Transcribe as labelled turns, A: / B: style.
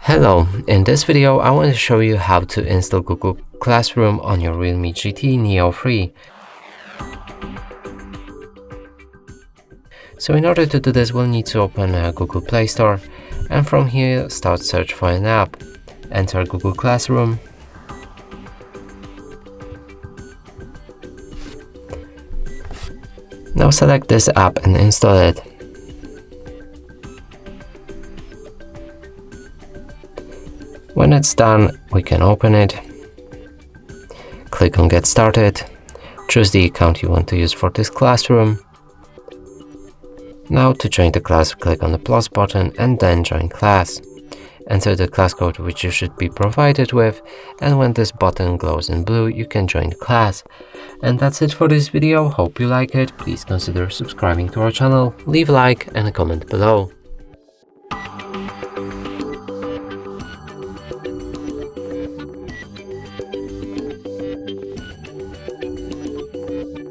A: Hello, in this video I want to show you how to install Google Classroom on your Realme GT Neo 3. So in order to do this, we'll need to open Google Play Store, and from here start search for an app. Enter Google Classroom. Now select this app and install it. When it's done, we can open it. Click on Get Started. Choose the account you want to use for this classroom. Now to join the class, click on the plus button and then join class. Enter the class code which you should be provided with, and when this button glows in blue, you can join the class. And that's it for this video. Hope you like it. Please consider subscribing to our channel, leave a like and a comment below.